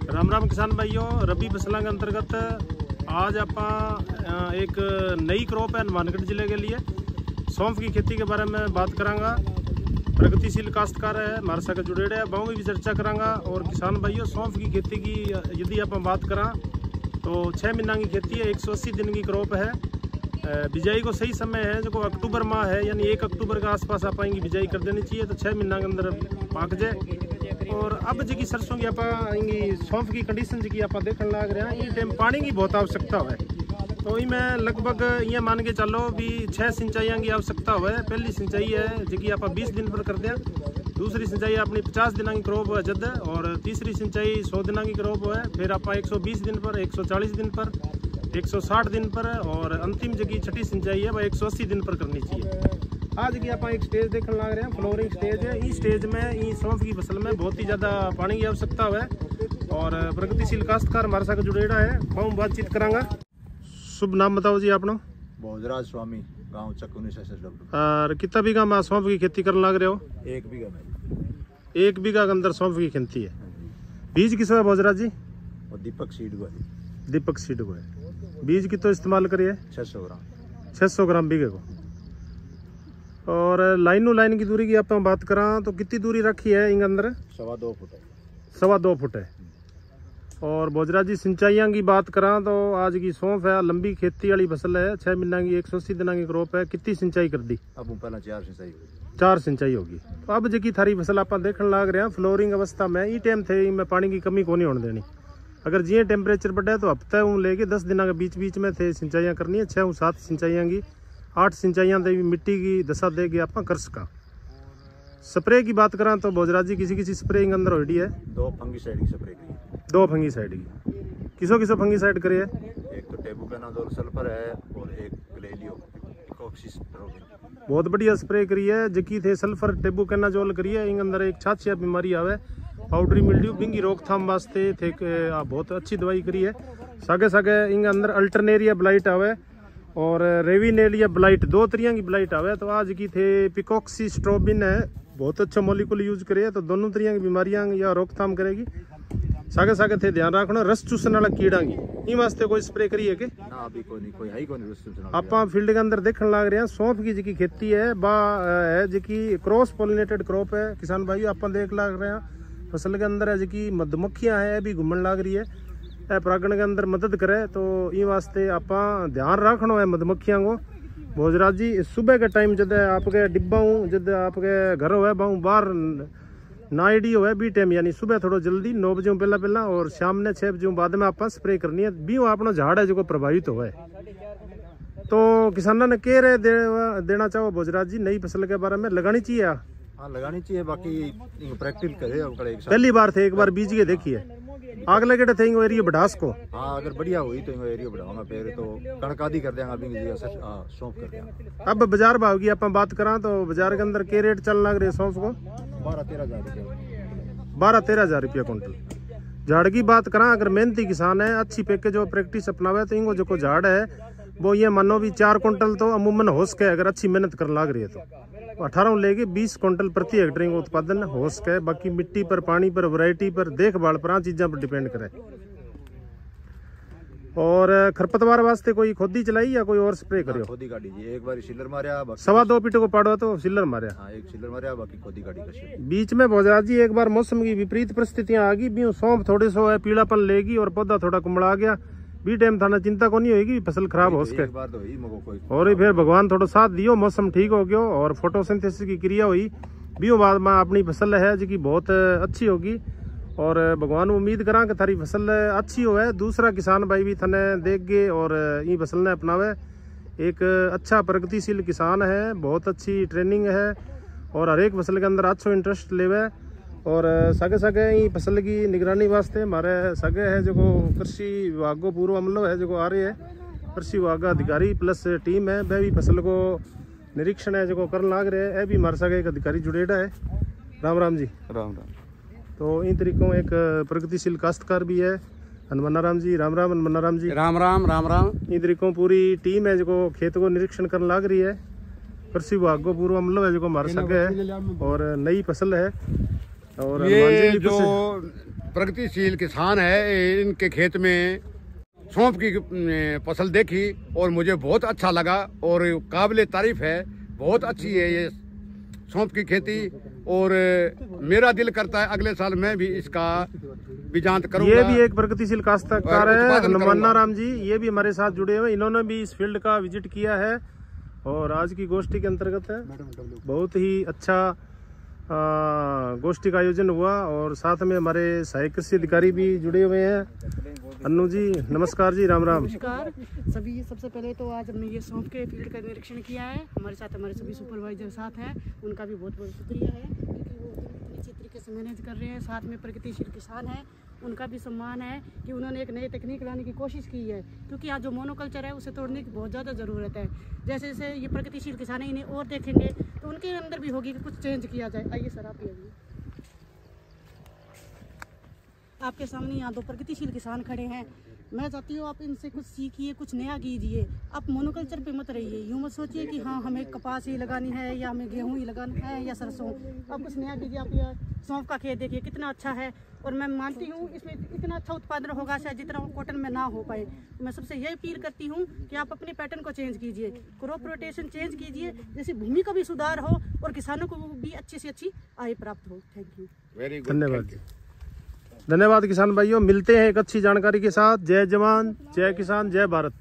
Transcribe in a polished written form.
राम राम किसान भाइयों, रबी फसलों के अंतर्गत आज आप एक नई क्रॉप है हनुमानगढ़ जिले के लिए सौंफ की खेती के बारे में बात करांगा। प्रगतिशील काश्तकार है हमारे साथ जुड़े है, बहु भी चर्चा करांगा। और किसान भाइयों, सौंफ की खेती की यदि आप बात करा तो 6 महीना की खेती है, 180 दिन की क्रॉप है। बिजाई को सही समय है जो अक्टूबर माह है, यानी 1 अक्टूबर के आसपास आप आएंगी बिजाई कर देनी चाहिए, तो 6 महीना के अंदर पाक जाए। और अब जी सरसों की आप सौंफ की कंडीशन जी आप देखने लग रहे हैं, ये टाइम पानी की बहुत आवश्यकता है। तो मैं लगभग ये मान के चलो भी 6 सिंचाइयों की आवश्यकता है। पहली सिंचाई है जी आप 20 दिन पर कर दें, दूसरी सिंचाई अपनी 50 दिन की क्रॉप है जद, और तीसरी सिंचाई 100 दिन की क्रॉप है। फिर आप 120 दिन पर, 140 दिन पर, 160 दिन पर, और अंतिम जगह छठी सिंचाई है वह 180 दिन पर करनी चाहिए। आज की आप एक स्टेज देखने लग रहे हैं, फ्लोरिंग स्टेज है। इस स्टेज में सौंफ की फसल में बहुत ही ज़्यादा पानी की आवश्यकता है। और प्रगतिशील काश्तकार हमारे साथ जुड़ेड़ा है, हम बातचीत करांगा। शुभ नाम बताओ जी अपना? भोजराज स्वामी, गांव चकुनी से। और कितना बीघा में सौंफ की खेती करने लग रहे हो? 1 बीघा में। 1 बीघा के अंदर सौंफ की खेती है। बीज किस है भोजराज जी? और दीपक सीड को है। दीपक सीड को है। बीज की तो इस्तेमाल करिए 600 ग्राम। 600 ग्राम बीघे को। और लाइन की दूरी की आप बात करा तो कितनी दूरी रखी है इन अंदर? 2.25 फुट है। 2.25 फुट है। और भोजराज जी सिंचाइयाँ की बात करा तो आज की सौंफ है, लंबी खेती वाली फसल है, 6 महीना की 180 दिन की क्रॉप है। कितनी सिंचाई कर दी? अब पहला 4 सिंचाई होगी। 4 सिंचाई होगी। तो अब जी थारी फसल आप देखने लग रहे हैं फ्लोरिंग अवस्था में। ई टाइम थे में पानी की कमी को नहीं होने देनी। अगर जी टेम्परेचर बढ़े तो हफ्ते लेके 10 दिन के बीच बीच में थे सिंचाइयाँ करनी है। 6-7 सिंचाइयाँ की, 8 सिंचाइयाँ मिट्टी की दशा देगी आप कर सका। स्प्रे की बात करा तो भोजराज जी किसी स्प्रे अंदर हो है? 2 फंगीसाइड की स्प्रे की। 2 फंगीसाइड की। किसो फंगीसाइड करिए? एक तो टेबुकेनाजोल सल्फर है और एक ग्लेलियो इकोक्सिस। बहुत बढ़िया स्प्रे करी है। जकी थे सल्फर टेबुकेनाजोल करी है। इन अंदर एक छाछिया बीमारी आवे, पाउडरी मिल्ड्यू, बिंगी रोकथाम वास्ते थे बहुत अच्छी दवाई करी है। सागे सागे इन अंदर अल्टरनेरिया ब्लाइट आवे और रेविनेलिया ब्लाइट, 2 तरह की ब्लाइट आवे। तो आज की थे पिकॉक्सी स्ट्रोबिन है, बहुत अच्छा मॉलिक्यूल यूज करे तो दोनों तरह की बीमारियां या रोकथाम करेगी। सागे सागे थे ध्यान रखना रस चूसन वाला कीड़ा की इन वास्ते कोई स्प्रे करिए के ना? अभी कोई है ही कोई रस चूसन। आप फील्ड के अंदर देखने लग रहे हैं सौंफ की जी खेती है, बा है जी क्रॉस पोलिनेटेड क्रॉप है। किसान भाई आप देख लग रहे हैं फसल के अंदर है जी मधुमक्खियां है भी घूमन लग रही है, परागण के अंदर मदद करे। तो इन वास्ते आप ध्यान रखना है मधुमक्खियों को। भोजराज जी सुबह के टाइम जब आपके डिब्बा जब आपके घर हो बाहर नाइडी हो बी टाइम, यानी सुबह थोड़ा जल्दी 9 बजे पहला और शाम ने 6 बजे बाद में आप स्प्रे करनी है। भी अपना झाड़ है जो प्रभावित हो। तो किसानों ने कह रहे देना चाहो भोजराज जी नई फसल के बारे में लगानी चाहिए? हाँ लगानी चाहिए, बाकी प्रैक्टिस करे। पहली बार थे, एक बार बीज के देखिए आग लगे थे एरिया बढ़ास को। हाँ अगर बढ़िया हुई तो एरिया बढ़ाऊंगा, फिर तो कणक आदि कर देंगे, अभी सौंफ कर देंगे। अब बाजार भाव की आप बात करा तो बाजार के अंदर के रेट चल लग रहे सौंफ को? 12-13 हज़ार रुपये। 12-13 हज़ार रुपया कुंटल। झाड़ की बात करा, अगर मेहनती किसान है, अच्छी पैकेज और प्रैक्टिस अपनावे तो इनको जो झाड़ है वो ये मानो भी 4 कुंटल तो अमूमन हो सके, अगर अच्छी मेहनत कर लग रही है तो 18 लेके 20 कुंटल प्रति हेक्टेयर का उत्पादन हो सके। बाकी मिट्टी पर, पानी पर, वैरायटी पर, देखभाल पर, चीज़ों पर डिपेंड करे। और खरपतवार वास्ते कोई खोदी चलाई या कोई और स्प्रे करियो? खोदी गाड़ी जी, एक बार सिलर मारिया, 2.25 फीट को पाड़ो तो सिलर मारिया। हाँ एक सिलर मारिया, बाकी खोदी गाड़ी का। बीच में भोजराज जी एक बार मौसम की विपरीत परिस्थितियां आ गई, भी सौंफ थोड़े सो है पीलापन लेगी और पौधा थोड़ा कुमड़ा गया। बी टाइम थाना चिंता को नहीं होगी, फसल खराब हो सके। और फिर भगवान थोड़ा साथ दियो, मौसम ठीक हो गयो और फोटोसिंथेसिस की क्रिया हुई भी बाद में अपनी फसल है जी बहुत अच्छी होगी। और भगवान उम्मीद करा कि थारी फसल अच्छी हो है। दूसरा किसान भाई भी थाने देख गए और ये फसल ने अपनावे। एक अच्छा प्रगतिशील किसान है, बहुत अच्छी ट्रेनिंग है और हर एक फसल के अंदर अच्छा इंटरेस्ट लेवे। और सागे सागे ये फसल की निगरानी वास्ते हमारे सागे है जो कृषि विभाग को पूर्व अमलो है जो आ रहे है, कृषि विभाग का अधिकारी प्लस टीम है, वह भी फसल को निरीक्षण है जो कर लाग रहे हैं। भी हमारे सागे एक अधिकारी जुड़ेड़ा है। राम राम जी। राम राम। तो इन तरीकों एक प्रगतिशील काश्तकार भी है हनुमाना राम जी। राम राम हनुमाना राम जी। राम राम राम राम। इन तरीकों पूरी टीम है जो खेत को निरीक्षण कर लाग रही है। कृषि विभाग को पूर्व अमलो है जो हमारे सागे है और नई फसल है। और ये जो प्रगतिशील किसान है, इनके खेत में सौंफ की फसल देखी और मुझे बहुत अच्छा लगा और काबिल तारीफ है। बहुत अच्छी है ये सौंफ की खेती और मेरा दिल करता है अगले साल मैं भी इसका बीजांत करूंगा। ये भी एक प्रगतिशील काश्तकार है हनुमाना राम जी, ये भी हमारे साथ जुड़े हुए, इन्होंने भी इस फील्ड का विजिट किया है और आज की गोष्ठी के अंतर्गत है। बहुत ही अच्छा गोष्ठी का आयोजन हुआ और साथ में हमारे सहायक कृषि अधिकारी भी जुड़े हुए हैं। अन्नू जी नमस्कार जी, राम राम। नमस्कार सभी। सबसे पहले तो आज हमने ये सौंफ के फील्ड का निरीक्षण किया है। हमारे साथ हमारे सभी सुपरवाइजर साथ हैं, उनका भी बहुत बहुत शुक्रिया है क्योंकि वो इतनी अच्छी तरीके से मैनेज कर रहे हैं। साथ में प्रगतिशील किसान हैं, उनका भी सम्मान है कि उन्होंने एक नई तकनीक लाने की कोशिश की है क्योंकि आज जो मोनोकल्चर है उसे तोड़ने की बहुत ज़्यादा ज़रूरत है। जैसे जैसे ये प्रगतिशील किसान है, इन्हें और देखेंगे तो उनके अंदर भी होगी कि कुछ चेंज किया जाए। आइए सर, आप भी आइए। आपके सामने यहाँ दो प्रगतिशील किसान खड़े हैं। मैं चाहती हूँ आप इनसे कुछ सीखिए, कुछ नया कीजिए। आप मोनोकल्चर पे मत रहिए, यूँ मत सोचिए कि हाँ हमें कपास ही लगानी है या हमें गेहूँ ही लगाना है या सरसों। आप कुछ नया कीजिए। आप यह सौंफ का खेत देखिए कितना अच्छा है और मैं मानती हूँ इसमें इतना अच्छा उत्पादन होगा शायद जितना कॉटन में ना हो पाए। मैं सबसे यही अपील करती हूँ कि आप अपने पैटर्न को चेंज कीजिए, क्रॉप रोटेशन चेंज कीजिए, जैसे भूमि का भी सुधार हो और किसानों को भी अच्छी से अच्छी आय प्राप्त हो। थैंक यू, वेरी गुड, धन्यवाद। धन्यवाद किसान भाइयों, मिलते हैं एक अच्छी जानकारी के साथ। जय जवान, जय किसान, जय भारत।